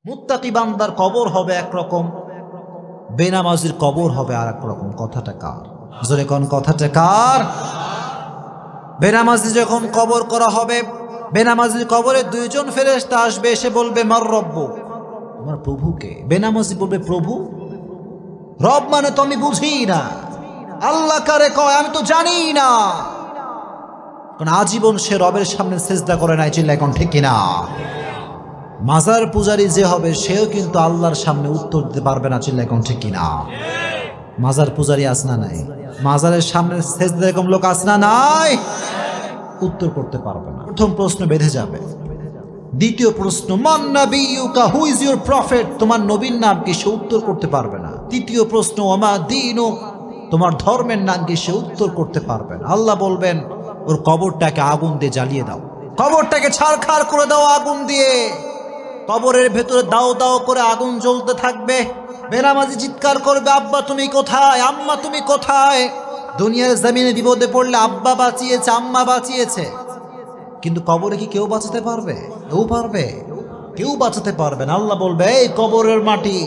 মুত্তাকি বান্দার কবর হবে একরকম, বেনামাজির কবর হবে আর এক রকম। কথাটা কার? জোরে কোন কথাটা কার? বেনামাজি যখন কবর করা হবে, বেনামাজির কবরে দুইজন ফেরেশতা আসবে, এসে বলবে মার রব্বুক, তোমার প্রভুকে। বেনামাজি বলবে প্রভু? রব মানে তো আমি বুঝি না, আল্লাহ কারে কয় আমি তো জানি না। কারণ আজীবন সে রবের সামনে সিজদা করে নাই, চিল্লা এখন ঠিক কিনা? মাজার পূজারী যে হবে সেও কিন্তু আল্লাহর সামনে উত্তর দিতে পারবে না, চিল্লা এখন ঠিক কিনা? মাজার পূজারী আছে না নাই? মাজারের সামনে সিজদা এরকম লোক আছে না নাই? উত্তর করতে পারবে না। প্রথম প্রশ্ন বেঁধে যাবে। দ্বিতীয় প্রশ্ন মান নাবিয়ুকা, হু ইজ ইউর প্রফেট, তোমার নবীর নাম কি? সে উত্তর করতে পারবে না। তৃতীয় প্রশ্ন ওমা দীনুক, তোমার ধর্মের নাম কি? সে উত্তর করতে পারবে না। আল্লাহ বলবেন ওর কবরটাকে আগুন দিয়ে জ্বালিয়ে দাও, কবরটাকে ছারখার করে দাও আগুন দিয়ে। কবরের ভেতরে দাও দাও করে আগুন জ্বলতে থাকবে। বেনামাজি চিৎকার করবে আব্বা তুমি কোথায়, আম্মা তুমি কোথায়? দুনিয়ার জমিনে বিপদে পড়লে আব্বা বাঁচিয়েছে, আম্মা বাঁচিয়েছে, কিন্তু কবরে কি কেউ বাঁচাতে পারবে? কেউ পারবে? কেউ বাঁচাতে পারবে না। আল্লাহ বলবে এই কবরের মাটি,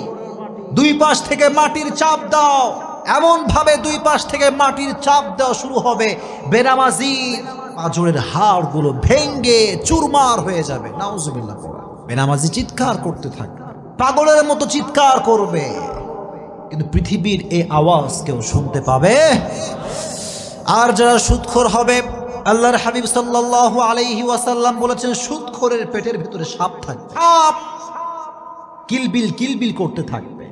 দুই পাশ থেকে মাটির চাপ দাও। এমন ভাবে দুই পাশ থেকে মাটির চাপ দেওয়া শুরু হবে, বেনামাজি পাঁজরের হাড়গুলো ভেঙ্গে চুরমার হয়ে যাবে। নাউজুবিল্লাহ। বেনামাজি চিৎকার করতে থাকবে, পাগলের মতো চিৎকার করবে, কিন্তু পৃথিবীর এই আওয়াজ কেউ শুনতে পাবে? আর যারা সুদখোর হবে, আল্লাহর হাবিব সাল্লাল্লাহু আলাইহি ওয়াসাল্লাম বলেছেন সুদখোরের পেটের ভিতরে সাপ থাকবে। সাপ কিলবিল কিলবিল করতে থাকবে,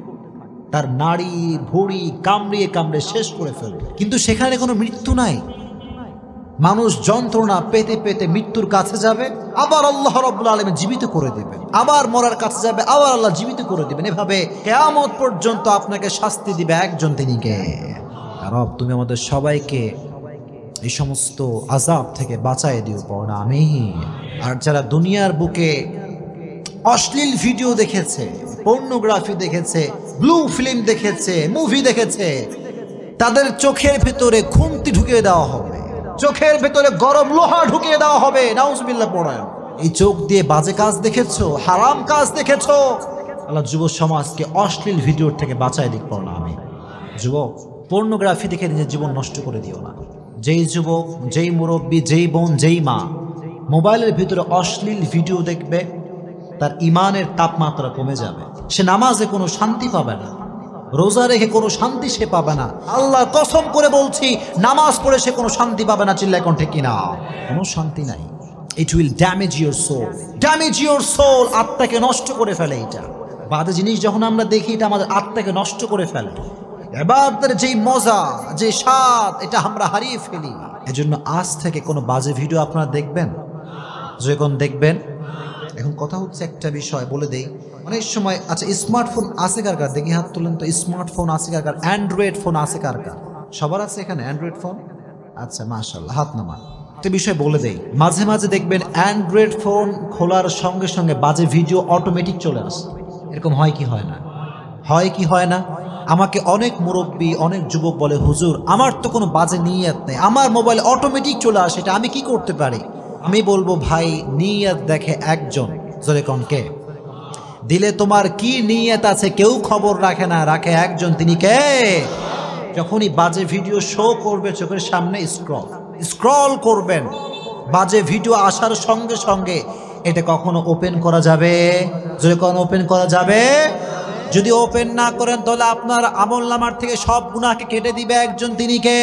তার নাড়ি ভুঁড়ি কামড়িয়ে কামড়ে শেষ করে ফেলবে, কিন্তু সেখানে কোনো মৃত্যু নাই। মানুষ যন্ত্রণা পেতে পেতে মৃত্যুর কাছে যাবে, আবার আল্লাহ রাব্বুল আলামিন জীবিত করে দিবেন, আবার মরার কাছে যাবে, আবার আল্লাহ জীবিত করে দিবেন। এভাবে কিয়ামত পর্যন্ত আপনাকে শাস্তি দিবে একজন, তিনি কে? রব। তুমি আমাদের সবাইকে এই সমস্ত আযাব থেকে বাঁচায় দিও, পড় না আমিন। আর যারা দুনিয়ার বুকে অশ্লীল ভিডিও দেখেছে, পর্নোগ্রাফি দেখেছে, ব্লু ফিল্ম দেখেছে, মুভি দেখেছে, তাদের চোখের ভেতরে খুন্তি ঢুকিয়ে দেওয়া হবে, চোখের ভেতরে গরম লোহা ঢুকিয়ে দেওয়া হবে। নাউজুবিল্লাহ পড়ায়। এই চোখ দিয়ে বাজে কাজ দেখেছো, হারাম কাজ দেখেছো, আল্লাহ যুব সমাজকে অশ্লীল ভিডিওর থেকে বাঁচায় দিক, পড় না আমিন। যুবক, পর্নোগ্রাফি দেখে নিজের জীবন নষ্ট করে দিও না। যেই যুবক, যেই মুরব্বী, যেই বোন, যেই মা মোবাইলের ভিতরে অশ্লীল ভিডিও দেখবে, তার ইমানের তাপমাত্রা কমে যাবে। সে নামাজে কোনো শান্তি পাবে না, রোজা রেখে কোনো শান্তি সে পাবে না। আল্লাহর কসম করে বলছি, নামাজ পড়ে সে কোনো শান্তি পাবে না, চিল্লায় কোন ঠিক কিনা? কোনো শান্তি নাই। It will damage your soul, damage your soul. আত্মাকে নষ্ট করে ফেলে এটা। বাজে জিনিস যখন আমরা দেখি, এটা আমাদের আত্মাকে নষ্ট করে ফেলে। ইবাদতের যেই মজা, যে স্বাদ, এটা আমরা হারিয়ে ফেলি। এজন্য আজ থেকে কোনো বাজে ভিডিও আপনারা দেখবেন, যখন দেখবেন। এখন কথা হচ্ছে একটা বিষয় বলে দেই, অনেক সময় আচ্ছা স্মার্টফোন আছে কার কার? দেখি হাত তুলেন তো। স্মার্টফোন আছে কার কার? অ্যান্ড্রয়েড ফোন আছে কার কার? সবার আছে এখানে অ্যান্ড্রয়েড ফোন? আচ্ছা মাশাআল্লাহ, হাত নামান। একটা বিষয় বলে দেই, মাঝে মাঝে দেখবেন অ্যান্ড্রয়েড ফোন খোলার সঙ্গে সঙ্গে বাজে ভিডিও অটোমেটিক চলে আসে। এরকম হয় কি হয় না? হয় কি হয় না? আমাকে অনেক মুরব্বী, অনেক যুবক বলে হুজুর আমার তো কোনো বাজে নিয়ত নেই, আমার মোবাইল অটোমেটিক চলে আসে, এটা আমি কি করতে পারি? আমি বলবো ভাই, নিয়ত দেখে একজন, জোরে কোন কে? দিলে তোমার কি নিয়ত আছে কেউ খবর রাখে না, রাখে একজন, তিনি কে? যখনই বাজে ভিডিও শো করবে চোখের সামনে, স্ক্রল করবেন, বাজে ভিডিও আসার সঙ্গে সঙ্গে এটা কখনো ওপেন করা যাবে? যদি কখনো ওপেন করা যাবে? যদি ওপেন না করেন তাহলে আপনার আমলনামার থেকে সব গুনাহকে কেটে দিবে একজন, তিনি কে?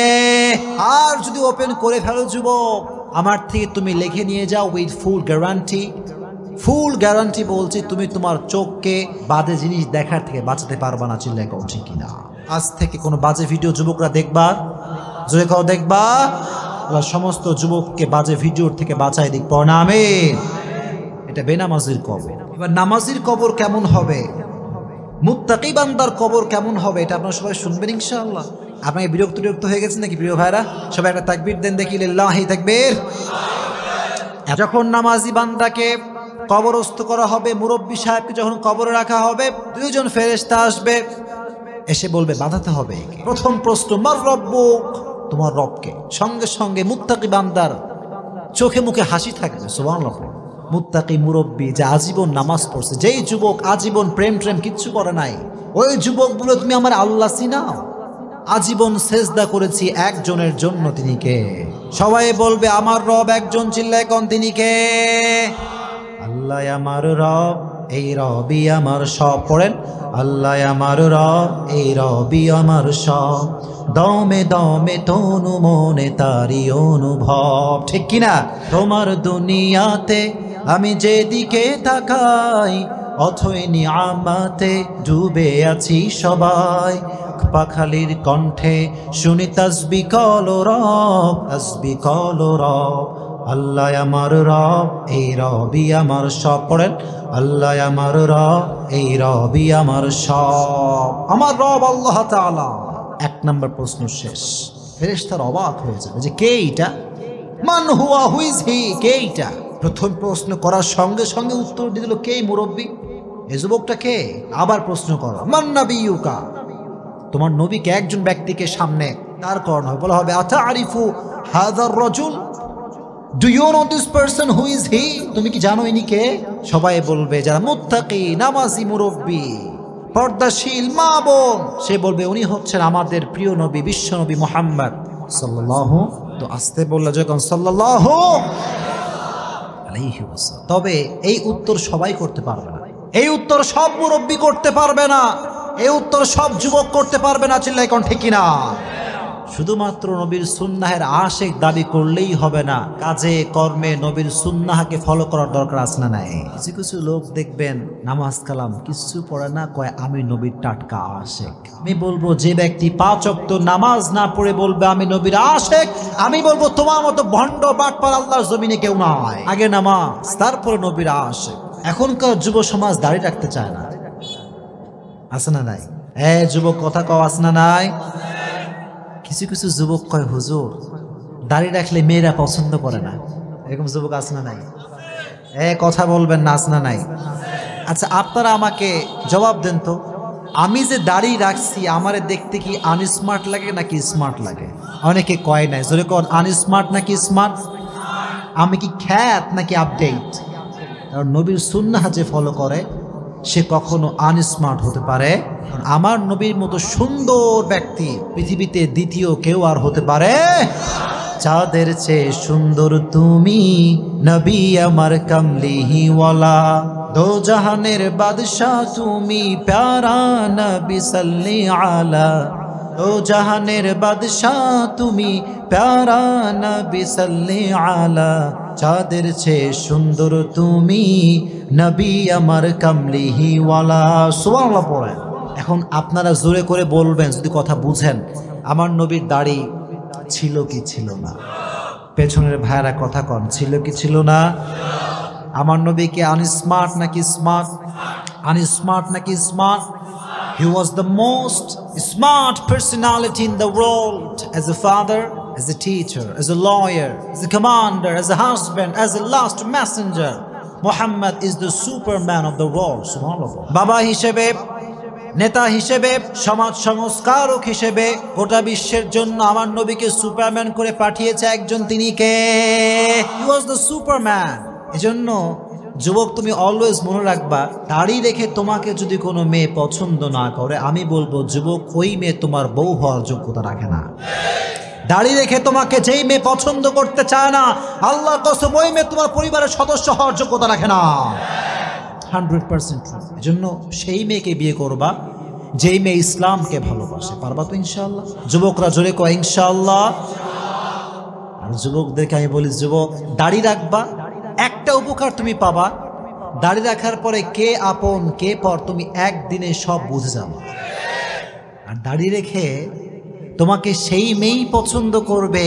আর যদি ওপেন করে ফেলো যুবক, আমার থেকে তুমি লিখে নিয়ে যাও with full guarantee, full guarantee বলছি, তুমি তোমার চোখকে বাজে জিনিস দেখার থেকে বাঁচাতে পারবা না, চিল্লায় কও ঠিক কিনা? আজ থেকে কোনো বাজে ভিডিও যুবকরা দেখবা, জোরে কও দেখবা। আল্লাহ সমস্ত যুবককে বাজে ভিডিওর থেকে বাঁচায় দিক, পড় না আমিন। এটা বেনামাজির কবর। এবার নামাজির কবর কেমন হবে, মুত্তাকি বান্দার কবর কেমন হবে, এটা আপনারা সবাই শুনবেন ইনশাআল্লাহ। আপনি বিরক্ত হয়ে গেছেন নাকি প্রিয় ভাইরা? সবাই একটা তাকবীর দেন দেখি, লিল্লাহি তাকবীর। যখন নামাজি বান্দাকে কবরস্থ করা হবে, মুরব্বী সাহেবকে যখন কবরে রাখা হবে, দুইজন ফেরেশতা আসবে, এসে বলবে বাঁধাতে হবে। প্রথম প্রশ্ন মার রব্বুক, তোমার রবকে? সঙ্গে সঙ্গে মুত্তাকি বান্দার চোখে মুখে হাসি থাকবে, সুবহানাল্লাহ। মুত্তাকি মুরব্বী যে আজীবন নামাজ পড়ছে, যেই যুবক আজীবন প্রেম কিচ্ছু করে নাই, ওই যুবক বলে তুমি আমার আল্লাহ চিনাও? আজীবন সেজদা করেছি একজনের জন্য, তিনি কে? সবাই বলবে আমার রব একজন, চিল্লায় কোন তিনি কে? আল্লাহ আমার রব, এই রবই আমার সব। পড়েন, আল্লাহ আমার রব, এই রবই আমার সব, দমে দমে তনু মনে তারি অনুভব। ঠিক কিনা? তোমার দুনিয়াতে আমি যেদিকে তাকাই, অথই নিয়ামতে ডুবে আছি সবাই। পাখালির কণ্ঠে শুনি তাসবিহ কলরব, তাসবিহ কলরব। আল্লাহ আমার রব, এই রবই আমার সব। পড়েন, আল্লাহ আমার রব, এই রবই আমার সব। আমার রব আল্লাহ তাআলা। এক নম্বর প্রশ্ন শেষ। ফেরেশতারা অবাক হয়ে যাবে যে কে এটা, মান হুয়া, হু ইজ হি, কে এটা? প্রথম প্রশ্ন করার সঙ্গে সঙ্গে উত্তর দিয়ে দিল কে? মুরব্বী। এই যুবকটা কে? আবার প্রশ্ন করো, মান নাবিয়ুকা, তোমার নবীকে একজন ব্যক্তিকে সামনে দাঁড় করানো হবে, বলা হবে আতারিফু হাযার রাজুল, do you know this person, who is he? তুমি কি জানো ইনি কে? সবাই বলবে যারা মুত্তাকি, নামাজি, মুরব্বী, পর্দাশীল মা বোন, সে বলবে উনি হচ্ছেন আমাদের প্রিয় নবী, বিশ্ব নবী মুহাম্মদ সাল্লাল্লাহু। তো আসতে বললে যখন সাল্লাল্লাহু আলাইহি ওয়াসাল্লাম, তবে এই উত্তর সবাই করতে পারবে না, এই উত্তর সব মুরব্বী করতে পারবে না, এই উত্তর সব যুবক করতে পারবে না, চিল্লাই কোন ঠিক কিনা? শুধুমাত্র নবীর সুন্নাহের আশিক দাবি করলেই হবে না, কাজে কর্মে নবীর সুন্নাহকে ফলো করার দরকার আছে না নাই? কিছু কিছু লোক দেখবেন নামাজ কালাম কিছু পড়ে না, কয় আমি নবীর টাটকা আশিক। আমি বলবো যে ব্যক্তি 5 ওয়াক্ত নামাজ না পড়ে বলবে আমি নবীর আশিক, আমি বলবো তোমার মতো ভণ্ড বাটপার আল্লাহর জমিনে কেউ নাই। আগে নামাজ, তারপরে নবীর আশিক। এখনকার যুব সমাজ দাড়ি রাখতে চায় না, আছে না নাই? যুবক কথা কও, আছে না নাই? কিছু কিছু যুবক কয় হুজুর দাড়ি রাখলে মেয়েরা পছন্দ করে না, এরকম যুবক আছে না নাই? কথা বলবেন না, আছে না নাই? আচ্ছা আপনারা আমাকে জবাব দেন তো, আমি যে দাড়ি রাখছি আমারে দেখতে কি আনস্মার্ট লাগে নাকি স্মার্ট লাগে? অনেকে কয় নাই, জোরে কোন, আনস্মার্ট নাকি স্মার্ট? আমি কি খ্যাত নাকি আপডেট? কারণ নবীর সুন্নাহ যে ফলো করে সে কখনো আনস্মার্ট হতে পারে। আমার নবীর মতো সুন্দর ব্যক্তি পৃথিবীতে দ্বিতীয় কেউ আর হতে পারে? চাঁদের চেয়ে সুন্দর তুমি নবী আমার কামলিহি ওয়ালা, দো জাহানের বাদশাহ তুমি প্যারা নবী সাল্লি আলা, দো জাহানের বাদশাহ তুমি প্যারা নবী সাল্লি আলা, চাঁদের চেয়ে সুন্দর তুমি নবী আমার কামলিহি ওয়ালা। সুবহানাল্লাহ পড়েন। এখন আপনারা জোরে করে বলবেন যদি কথা বুঝেন, আমার নবীর দাড়ি ছিল কি ছিল না? পেছনের ভাইরা কথা কন, ছিল কি ছিল না? আমার নবী কি আনস্মার্ট নাকি স্মার্ট? আনস্মার্ট নাকি smart? He was the most smart personality in the world, as a father, as a teacher, as a lawyer, as a commander, as a husband, as a last messenger. Muhammad is the superman of the world. Subhanallah. বাবা হিসেবে, নেতা হিসেবে, সমাজ সংস্কারক হিসেবে গোটা বিশ্বের জন্য আমার নবীকে সুপারম্যান করে পাঠিয়েছে একজন, তিনি কে? He was the superman. এজন্য যুবক তুমি অলওয়েজ মনে রাখবা, দাড়ি রেখে তোমাকে যদি কোনো মেয়ে পছন্দ না করে, আমি বলবো যুবক ওই মেয়ে তোমার বউ হওয়ার যোগ্যতা রাখে না। দাড়ি রেখে তোমাকে যেই মেয়ে পছন্দ করতে চায় না, আল্লাহর কসম ওই মেয়ে তোমার পরিবারের সদস্য হওয়ার যোগ্যতা রাখে না। 100%। এজন্য সেই মেয়েকে বিয়ে করবা যেই মেয়ে ইসলামকে ভালোবাসে। পারবা তো ইনশাআল্লাহ? যুবকরা জোরে কয় ইনশাআল্লাহ। আর যুবকদেরকে আমি বলি, যুবক দাড়ি রাখবা, একটা উপকার তুমি পাবা, দাড়ি রাখার পরে কে আপন কে পর তুমি একদিনে সব বুঝে যাবে। আর দাড়ি রেখে তোমাকে সেই মেয়েই পছন্দ করবে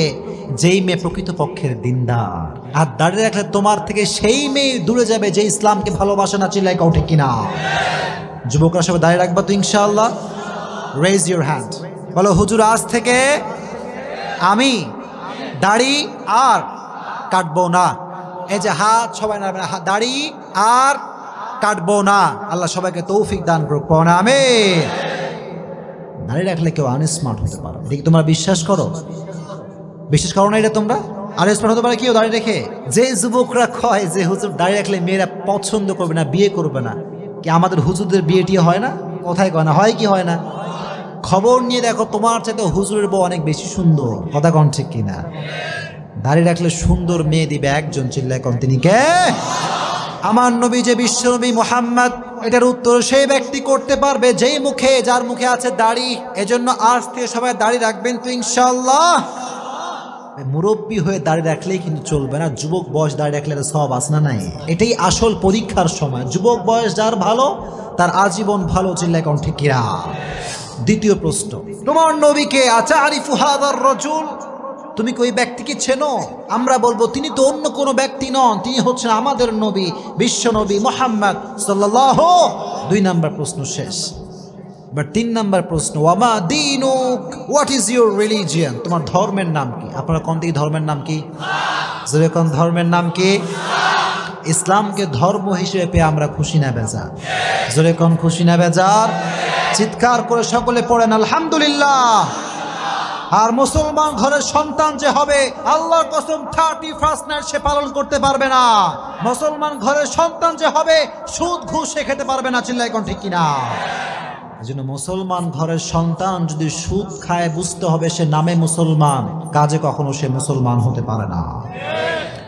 যেই মেয়ে প্রকৃতপক্ষের দিনদার। আর দাড়ি রাখলে তোমার থেকে সেই মেয়ে দূরে যাবে যে ইসলামকে ভালোবাসে না। চিল্লাই কও ঠিক কিনা? যুবকরা সবাই দাড়ি রাখবা তো ইনশাআল্লাহ? রেজ ইউর হ্যান্ড, বলো হুজুর আজ থেকে আমি দাড়ি আর কাটবো না। এই যে হাত সবাই নাড়বেন, দাড়ি আর কাটবো না। আল্লাহ সবাইকে তৌফিক দান করুক, পড়া আমিন। দাড়ি রাখলে কেউ আনস্মার্ট হতে পারে, এটা কি তোমরা বিশ্বাস করো? বিশ্বাস করো না এটা তোমরা? আর স্মার্ট হতে পারে কেউ দাড়ি রেখে? যে যুবকরা কয় যে হুজুর দাড়ি রাখলে মেয়েরা পছন্দ করবে না, বিয়ে করবে না, কি আমাদের হুজুরদের বিয়ে টিয়ে হয় না? কোথায় কয় না, হয় কি হয় না? খবর নিয়ে দেখো, তোমার চাইতে হুজুরের বউ অনেক বেশি সুন্দর। কথা কন ঠিক কিনা? দাড়ি রাখলে সুন্দর মেয়ে দিবে একজন, চিল্লায় কন তিনি কে? আমার নবী যে বিশ্বনবী মুহাম্মদ। এটার উত্তর সেই ব্যক্তি করতে পারবে যেই মুখে, যার মুখে আছে দাড়ি। এজন্য আজ থেকে সবাই দাড়ি রাখবেন তো ইনশাআল্লাহ। মুরব্বী হয়ে দাড়ি রাখলেই কিন্তু চলবে না, যুবক বয়স দাড়ি রাখলে সব আসনা নাই। এটাই আসল পরীক্ষার সময়। যুবক বয়স যার ভালো, তার আজীবন ভালো, চিল্লায় কন ঠিক কিনা? দ্বিতীয় প্রশ্ন, তোমার নবীকে আতারিফু হাযার রাজুল, তুমি কি ওই ব্যক্তিকে চেনো? আমরা বলবো তিনি তো অন্য কোনো ব্যক্তি নন, তিনি হচ্ছেন আমাদের নবী, বিশ্ব নবী মুহাম্মদ সাল্লাল্লাহু। 2 নাম্বার প্রশ্ন শেষ। বাট 3 নাম্বার প্রশ্ন, ওয়ামা দীনুক, হোয়াট ইজ ইউর রিলিজিয়ন? তোমার ধর্মের নাম কি? আপনারা কোন দিকে ধর্মের নাম কি? জোরে কোন ধর্মের নাম কি? ইসলামকে ধর্ম হিসেবে পেয়ে আমরা খুশি না বেজার? জোরে কোন খুশি না বেজার? চিৎকার করে সকলে পড়েন আলহামদুলিল্লাহ। আর মুসলমান ঘরের সন্তান যে হবে, আল্লাহর কসম 31st নাইট সে পালন করতে পারবে না। মুসলমান ঘরের সন্তান যে হবে, সুদ ঘুষ সে খেতে পারবে না, চিল্লায় কোন ঠিক কিনা? এজন্য মুসলমান ঘরের সন্তান যদি সুদ খায়, বুঝতে হবে সে নামে মুসলমান, কাজে কখনো সে মুসলমান হতে পারে না।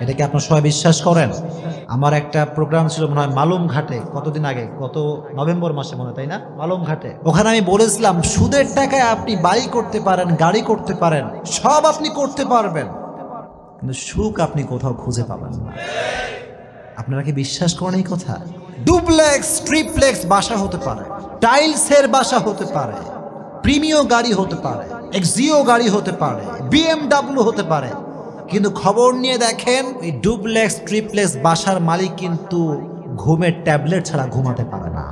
এটা কি আপনারা সবাই বিশ্বাস করেন? আমার একটা প্রোগ্রাম ছিল মনে হয় মালুম ঘাটে, কতদিন আগে, গত নভেম্বর মাসে মনে হয়, তাই না? মালুম ঘাটে। ওখানে আমি বলেছিলাম সুদের টাকায় আপনি বাড়ি করতে পারেন, গাড়ি করতে পারেন, সব আপনি করতে পারবেন, কিন্তু সুখ আপনি কোথাও খুঁজে পাবেন না। আপনারা কি বিশ্বাস করেন এই কথা? ডুপ্লেক্স ট্রিপ্লেক্স বাসা হতে পারে, টাইলসের বাসা হতে পারে, প্রিমিয়াম গাড়ি হতে পারে, এক্সিও গাড়ি হতে পারে, BMW হতে পারে, কিন্তু খবর নিয়ে দেখেন এই ডুপ্লেক্স ট্রিপ্লেক্স বাসার মালিক কিন্তু ঘুমের ট্যাবলেট ছাড়া ঘুমাতে পারে না।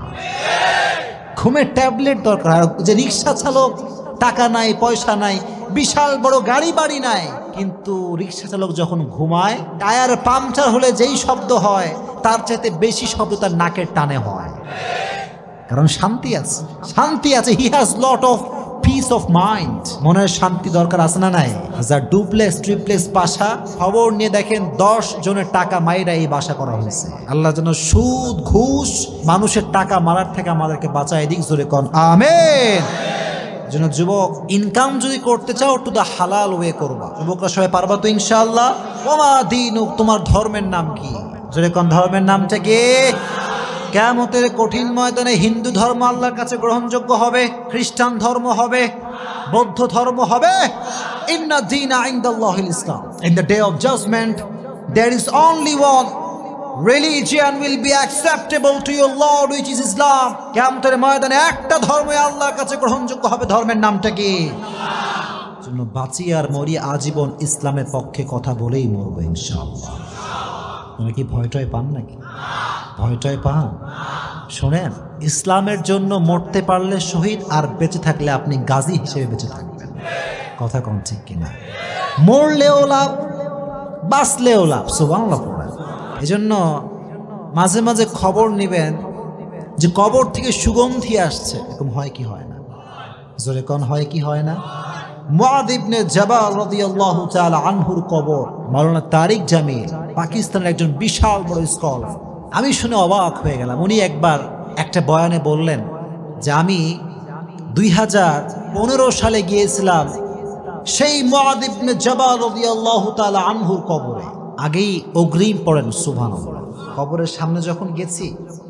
ঘুমের ট্যাবলেট দরকার। যে রিক্সা চালক, টাকা নাই, পয়সা নাই, বিশাল বড় গাড়ি বাড়ি নাই, কিন্তু রিক্সা চালক যখন ঘুমায়, টায়ার পাংচার হলে যেই শব্দ হয়, তার চাইতে বেশি শব্দ তার নাকের টানে হয়। কারণ শান্তি আছে, শান্তি আছে। He has lot of piece of mind. মনের শান্তি দরকার আছে না নাই? যার ডুপ্লেক্স ট্রিপ্লেক্স বাসা, খবর নিয়ে দেখেন 10 জনের টাকা মাইরা এই বাসা করা হয়েছে। আল্লাহ যেন সুদ ঘুষ মানুষের টাকা মারার থেকে আমাদেরকে বাঁচায় দিক, জোরে কোন আমিন। যেন যুবক, ইনকাম যদি করতে চাও টু দা হালাল ওয়ে করবা। যুবকরা সবাই পারবা তো ইনশাআল্লাহ? ওমা দীনুক, তোমার ধর্মের নাম কি? জোরে কোন ধর্মের নামটা কি? কিয়ামতের কঠিন ময়দানে হিন্দু ধর্ম আল্লাহর কাছে গ্রহণযোগ্য হবে, খ্রিস্টান ধর্ম হবে, বৌদ্ধ ধর্ম হবে। ইন্না দীনা ইনদাল্লাহিল ইসলাম। In the day of judgement there is only one religion will be acceptable to your Lord, which is Islam. কিয়ামতের ময়দানে একটা ধর্মই আল্লাহর কাছে গ্রহণযোগ্য হবে। ধর্মের নামটা কি? জন্য বাঁচি আর মরি আজীবন ইসলামের পক্ষে কথা বলেই মরবো ইনশাআল্লাহ। তুমি কি ভয়টয় পান নাকি? ভয়টয় পান? শোনেন, ইসলামের জন্য মরতে পারলে শহীদ, আর বেঁচে থাকলে আপনি গাজী হিসেবে বেঁচে থাকবেন। কথা কোন ঠিক কিনা? মরলেও লাভ, বাঁচলেও লাভ। সুবহানাল্লাহ পড়েন। এই জন্য মাঝে মাঝে খবর নেবেন যে কবর থেকে সুগন্ধি আসছে, এরকম হয় কি হয় না? জোরে কোন হয় কি হয় না? মুআয ইবনে জাবাল রাদিয়াল্লাহু তাআলা আনহুর কবর, মাওলানা তারিক জামিল, পাকিস্তানের একজন বিশাল বড় স্কলার। আমি শুনে অবাক হয়ে গেলাম। উনি একবার একটা বয়ানে বললেন যে আমি 2015 সালে গিয়েছিলাম সেই মুআয ইবনে জাবাল রাদিয়াল্লাহু তাআলা আনহুর কবরে। আগেই অগ্রিম পড়েন সুবহানাল্লাহ। কবরের সামনে যখন গেছি,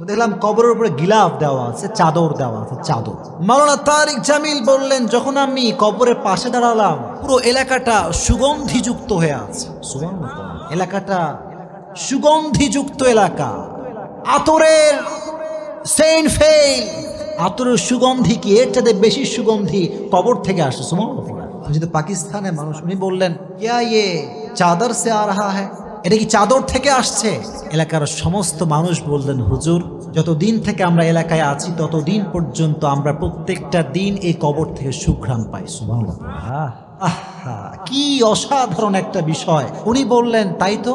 দেখলাম কবরের উপরে গিলাফ দেওয়া আছে, চাদর দেওয়া আছে, চাদর। মাওলানা তারিক জামিল বললেন, যখন আমি কবরের পাশে দাঁড়ালাম, পুরো এলাকাটা সুগন্ধিযুক্ত হয়ে আছে। সুবহানাল্লাহ। এলাকাটা সুগন্ধিযুক্ত এলাকা, আতরের সেন্ট ফেইল, আতরের সুগন্ধি কি এর চাইতে বেশি সুগন্ধি কবর থেকে আসে। সুবহানাল্লাহ। যেহেতু পাকিস্তানের মানুষ, উনি বললেন, क्या ये চাদর সে আ রহা है? এটা কি চাদর থেকে আসছে? এলাকার সমস্ত মানুষ বললেন, হুজুর, যতদিন থেকে আমরা এলাকায় আছি ততদিন পর্যন্ত আমরা প্রত্যেকটা দিন এই কবর থেকে সুঘ্রাণ পাই। সুবহানাল্লাহ। কি অসাধারণ একটা বিষয়। উনি বললেন, তাই তো,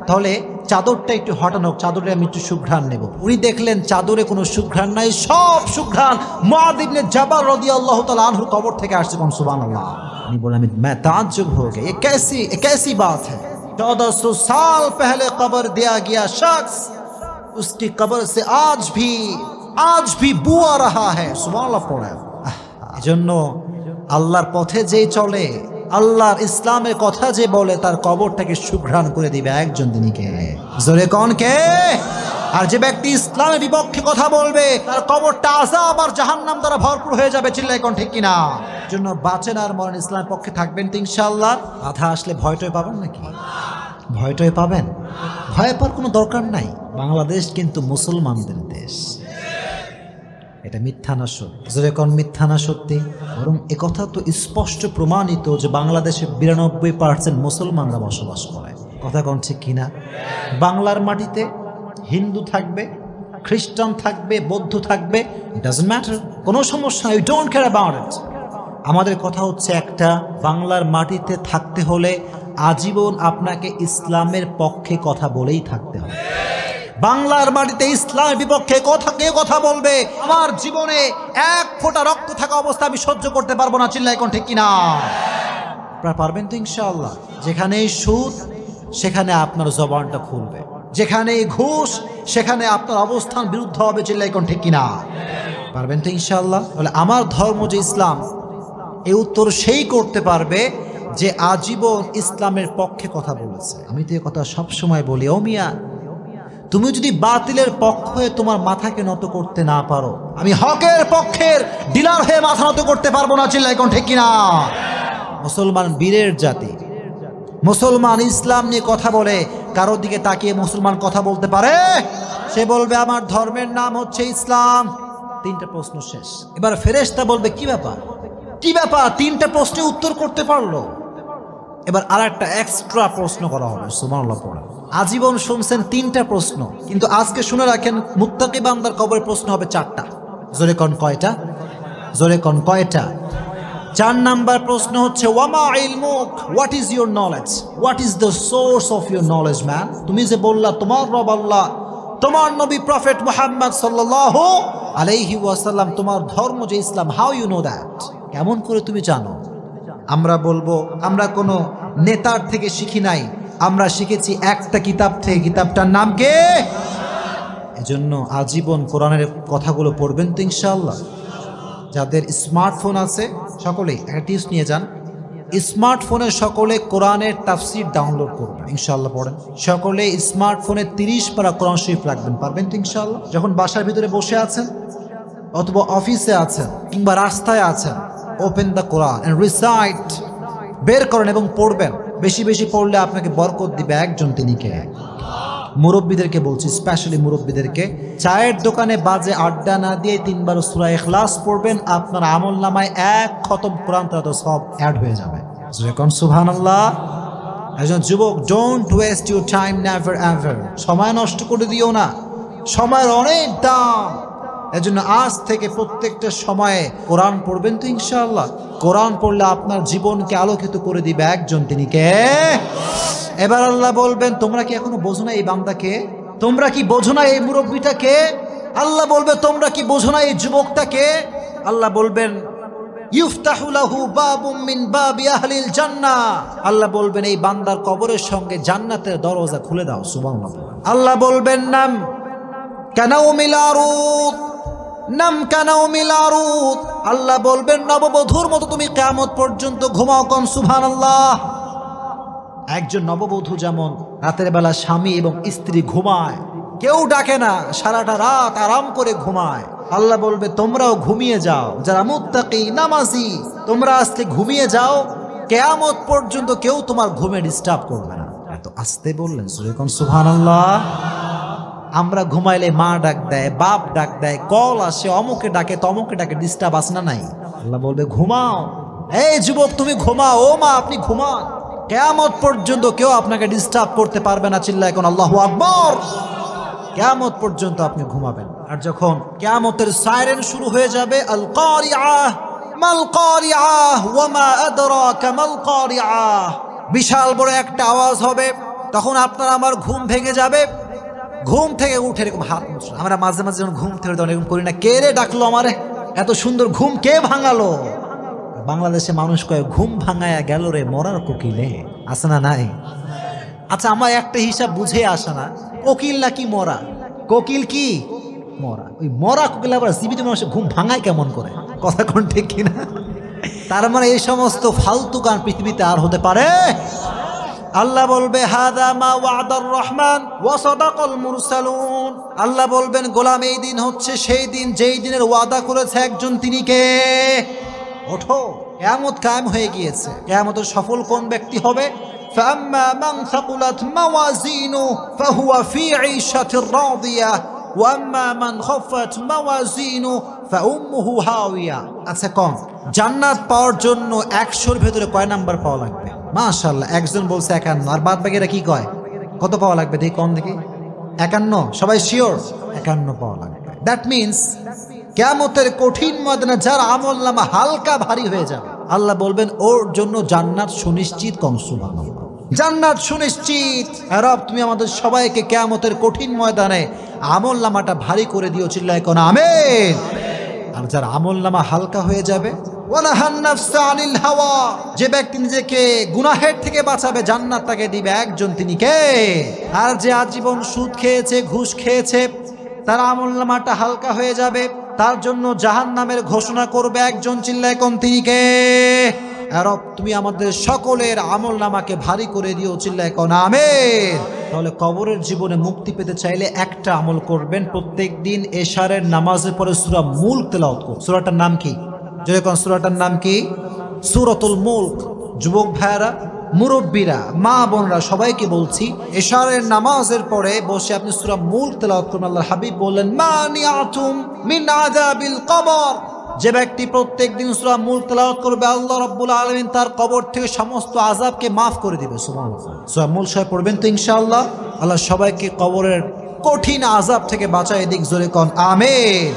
তাহলে চাদরটা একটু হটানো, চাদরে আমি একটু সুঘ্রাণ নেব। উনি দেখলেন চাদরে কোনো সুঘ্রাণ নাই, সব সুঘ্রাণ মুআয ইবনে জাবাল রাদিয়াল্লাহু তাআলা আনহুর কবর থেকে আসছে। কোন সুবহানাল্লাহ। উনি বললেন, मैं ताज्जुब हो गया, ये कैसी बात है। 1400 साल पहले कब्र दिया गया शख्स उसकी कब्र से आज भी बू आ रहा है। सुबहानाल्लाह पढ़े। এজন্য আল্লাহর পথে যেই চলে, আল্লাহর ইসলামের কথা যে বলে, তার কবরটাকে সুঘ্রাণ করে দিবে একজন, তিনি কে? জোরে কোন কে? আর যে ব্যক্তি ইসলামের বিপক্ষে কথা বলবে তার কবরটা আযাব আর জাহান্নাম দ্বারা ভরপুর হয়ে যাবে। চিল্লায় কোন ঠিক কিনা? জন্য বাঁচেন আর মরেন ইসলামের পক্ষে থাকবেন তো ইনশাআল্লাহ। বাধা আসলে ভয়টয় পাবেন নাকি? ভয়টয় পাবেন? ভয় পাওয়ার কোনো দরকার নাই। বাংলাদেশ কিন্তু মুসলমানদের দেশ। এটা মিথ্যা না সত্যি? জোরে কোন মিথ্যা না সত্যি? বরং একথা তো স্পষ্ট প্রমাণিত যে বাংলাদেশে 92% মুসলমানরা বসবাস করে। কথা কোন ঠিক কিনা? বাংলার মাটিতে হিন্দু থাকবে, খ্রিস্টান থাকবে, বৌদ্ধ থাকবে, ডাজন্ট ম্যাটার, কোনো সমস্যা নাই, we don't care about it. আমাদের কথা হচ্ছে একটা, বাংলার মাটিতে থাকতে হলে আজীবন আপনাকে ইসলামের পক্ষে কথা বলেই থাকতে হবে। বাংলার মাটিতে ইসলামের বিপক্ষে কেউ কথা বলবে, আমার জীবনে এক ফোঁটা রক্ত থাকা অবস্থা আমি সহ্য করতে পারবো না। চিল্লায় কোন ঠিক কিনা? আপনারা পারবেন তো ইনশাআল্লাহ? যেখানেই সুদ সেখানে আপনার জবানটা খুলবে, যেখানে ঘুষ সেখানে আপনার অবস্থান বিরুদ্ধ হবে। চিল্লায় কোন ঠিক কিনা? পারবেন তো ইনশাআল্লাহ? বলে আমার ধর্ম যে ইসলাম, এই উত্তর সেই করতে পারবে যে আজীবন ইসলামের পক্ষে কথা বলেছে। আমি তো এই কথা সবসময় বলি, ও মিয়া, তুমি যদি বাতিলের পক্ষ হয়ে তোমার মাথাকে নত করতে না পারো, আমি হকের পক্ষের ডিলার হয়ে মাথা নত করতে পারবো না। চিল্লায় কোন ঠিক কিনা? মুসলমান বীরের জাতি। মুসলমান ইসলাম নিয়ে কথা বলে, কারোর দিকে তাকিয়ে মুসলমান কথা বলতে পারে? সে বলবে আমার ধর্মের নাম হচ্ছে ইসলাম। তিনটা প্রশ্ন শেষ। এবার ফেরেশতা বলবে কি ব্যাপার, কি ব্যাপার, তিনটা প্রশ্নের উত্তর করতে পারলো। এবার আর একটা এক্সট্রা প্রশ্ন করা হবে। সুবহানাল্লাহ পড়া। আজীবন শুনছেন তিনটা প্রশ্ন, কিন্তু আজকে শুনে রাখেন মুত্তাকি বান্দার কবরে প্রশ্ন হবে 4টা। জোরে কোন কয়টা? জোরে কোন কয়টা? 4 নাম্বার প্রশ্ন হচ্ছে ওয়ামা ইলমুক, what is your knowledge, what is the source of your knowledge man. তুমি যে বললা তোমার রব আল্লাহ, তোমার নবী প্রফেট মুহাম্মদ সাল্লাল্লাহু আলাইহি ওয়াসাল্লাম, তোমার ধর্ম যে ইসলাম, হাউ ইউ নো দ্যাট, কেমন করে তুমি জানো? আমরা বলবো আমরা কোনো নেতার থেকে শিখি নাই, আমরা শিখেছি একটা কিতাব থেকে। কিতাবটার নাম কে? এজন্য আজীবন কোরআনের কথাগুলো পড়বেন তো ইনশাআল্লাহ। যাদের স্মার্টফোন আছে সকলেই একটা টিপস নিয়ে যান, স্মার্টফোনে সকলে কোরআনের তাফসির ডাউনলোড করবেন, ইনশাআল্লাহ পড়েন। সকলে স্মার্টফোনে 30 পারা কোরআন শরীফ রাখবেন, পারবেন তো ইনশাআল্লাহ? যখন বাসার ভিতরে বসে আছেন অথবা অফিসে আছেন কিংবা রাস্তায় আছেন, open the Quran and recite, বের করেন এবং পড়বেন। বেশি বেশি পড়লে আপনাকে বরকত দিবে একজন, তিনি কে? মুরব্বীদেরকে বলছি, স্পেশালি মুরব্বীদেরকে, চায়ের দোকানে বাজে আড্ডা না দিয়ে 3 বার সূরা ইখলাস পড়বেন, আপনার আমল নামায় 1 খতম কোরআন তারা সব অ্যাড হয়ে যাবে। যখন সুবহানাল্লাহ। একজন যুবক, don't waste your time, never ever. সময় নষ্ট করে দিও না, সময়ের অনেক দাম। এজন্য আজ থেকে প্রত্যেকটা সময়ে কোরআন পড়বেন তো ইনশাআল্লাহ। কোরআন পড়লে আপনার জীবনকে আলোকিত করে দিবে একজন, তিনি কে? এবার আল্লাহ বলবেন তোমরা কি এখনো বোঝো না এই বান্দাকে? তোমরা কি বোঝো না এই মুরব্বীটাকে? আল্লাহ বলবে তোমরা কি বোঝো না এই যুবকটাকে? আল্লাহ বলবেন ইফতাহু লাহু বাবুম মিন বাবি আহলিল জান্নাহ। আল্লাহ বলবেন এই বান্দার কবরের সঙ্গে জান্নাতের দরজা খুলে দাও। সুবহানাল্লাহ। আল্লাহ বলবেন নাম কানাউমিল আরুদ, নাম কানাউমিল আরুদ। আল্লাহ বলবেন নববধূর মতো তুমি কিয়ামত পর্যন্ত ঘুমাও। কোন সুবহানাল্লাহ। একজন নববধূ যেমন রাতের বেলা স্বামী এবং স্ত্রী ঘুমায়, কেউ ডাকে না, সারাটা রাত আরাম করে ঘুমায়। আল্লাহ বলবে তোমরাও ঘুমিয়ে যাও, যারা মুত্তাকি নামাজি, তোমরা আজকে ঘুমিয়ে যাও, কিয়ামত পর্যন্ত কেউ তোমার ঘুমে ডিস্টার্ব করবে না। এত আস্তে বললেন, সুবহান সুবহানাল্লাহ। আমরা ঘুমাইলে মা ডাক দেয়, বাপ ডাক দেয়, কল আসে, অমুকে ডাকে তমুকে ডাকে, ডিস্টার্ব আসে না নাই? আল্লাহ বলবে ঘুমাও, এই যুবক তুমি ঘুমাও, ও মা আপনি ঘুমান, কিয়ামত পর্যন্ত কেউ আপনাকে ডিস্টার্ব করতে পারবে না। চিল্লায় এখন আল্লাহু আকবার। কিয়ামত পর্যন্ত আপনি ঘুমাবেন। আর যখন কিয়ামতের সাইরেন শুরু হয়ে যাবে, আল কারিআহ মাল কারিআহ ওয়া মা আদরাকা মাল কারিআহ, বিশাল বড় একটা আওয়াজ হবে, তখন আপনার আমার ঘুম ভেঙে যাবে। ঘুম থেকে উঠে এরকম হাত মুছবেন। আমরা মাঝে মাঝে যখন ঘুম থেকে এরকম করি না, কে রে ডাকলো আমারে, এত সুন্দর ঘুম কে ভাঙালো? বাংলাদেশে মানুষ কয় ঘুম ভাঙায়া গেল রে মরার কোকিলে, আছে না নাই? আচ্ছা, আমার একটা হিসাব বুঝে আসে না, কোকিল নাকি মরা? কোকিল কি মরা? ওই মরা কোকিল আবার জীবিত মানুষের ঘুম ভাঙায় কেমন করে? কথা কোন ঠিক কিনা? তার মানে এই সমস্ত ফালতু গান পৃথিবীতে আর হতে পারে? আল্লাহ বলবে হাদা মা ওয়াদার রহমান ওয়া সাদাকাল মুরসালুন। আল্লাহ বলবেন গোলাম, এই দিন হচ্ছে সেই দিন যেই দিনের ওয়াদা করেছে একজন, তিনি কে? ওঠো, কিয়ামত কায়েম হয়ে গিয়েছে। কিয়ামতের সফল কোন ব্যক্তি হবে? ফাম্মা মান সাকুলাত মাওয়াজিনু ফাহুয়া ফি ঈশাতির রাদিয়াহ ওয়া আম্মা মান খাফাত মাওয়াজিনু ফাউম্মুহু হাওিয়া। আচ্ছা, কম জান্নাত পাওয়ার জন্য 100-র ভেতরে কয় নাম্বার পাওয়া লাগবে? মাশাআল্লাহ, একজন বলছে 51, আর বাদ বাকিরা কি কয়? কত পাওয়া লাগবে দেখি, কম দেখি। 51? সবাই শিওর 51 পাওয়া লাগবে। দ্যাট মিনস কিয়ামতের কঠিন ময়দানে যার আমলনামা হালকা ভারী হয়ে যাবে, আল্লাহ বলবেন ওর জন্য জান্নাত সুনিশ্চিত। কম সুবহানাল্লাহ, জান্নাত সুনিশ্চিত। রব, তুমি আমাদের সবাইকে কিয়ামতের কঠিন ময়দানে আমলনামাটা ভারী করে দিও, চিল্লায় কোন আমিন। আর যার আমলনামা হালকা হয়ে যাবে, ওয়ানাহান নাফসা আনিল হাওয়া, যে ব্যক্তি নিজেকে গুনাহের থেকে বাঁচাবে, জান্নাত তাকে দিবে একজন, তিনি কে? আর যে আজীবন সুদ খেয়েছে, ঘুষ খেয়েছে, তার আমলনামাটা হালকা হয়ে যাবে, তার জন্য জাহান্নামের ঘোষণা করবে একজন, চিল্লায় কোন তিনি কে? রব, তুমি আমাদের সকলের আমলনামাকে ভারী করে দিও, চিল্লায় কোন আমিন। তাহলে কবরের জীবনে মুক্তি পেতে চাইলে একটা আমল করবেন, প্রত্যেক দিন এশারের নামাজের পরে সূরা মুলক তেলাওয়াত করুন। সূরাটার নাম কি? যদি কোন সূরাটার নাম কি? সূরাতুল মুলক। যুবক ভাইরা, মুরব্বীরা, মা বোনরা, সবাইকে বলছি, এশারের নামাজের পরে বসে আপনি সূরা মুলক তেলাওয়াত করুন। আল্লাহর হাবিব বললেন, মানিআতুম মিন আযাবিল কবর, যে ব্যক্তি প্রত্যেক দিন সূরা মুলক তেলাওয়াত করবে, আল্লাহ রাব্বুল আলামিন তার কবর থেকে সমস্ত আযাবকে মাফ করে দিবে। সুবহানাল্লাহ। সূরা মুলক সবাই পড়বেন তো ইনশাআল্লাহ। আল্লাহ সবাইকে কবরের কঠিন আযাব থেকে বাঁচায় দিক, জোরে কোন আমিন।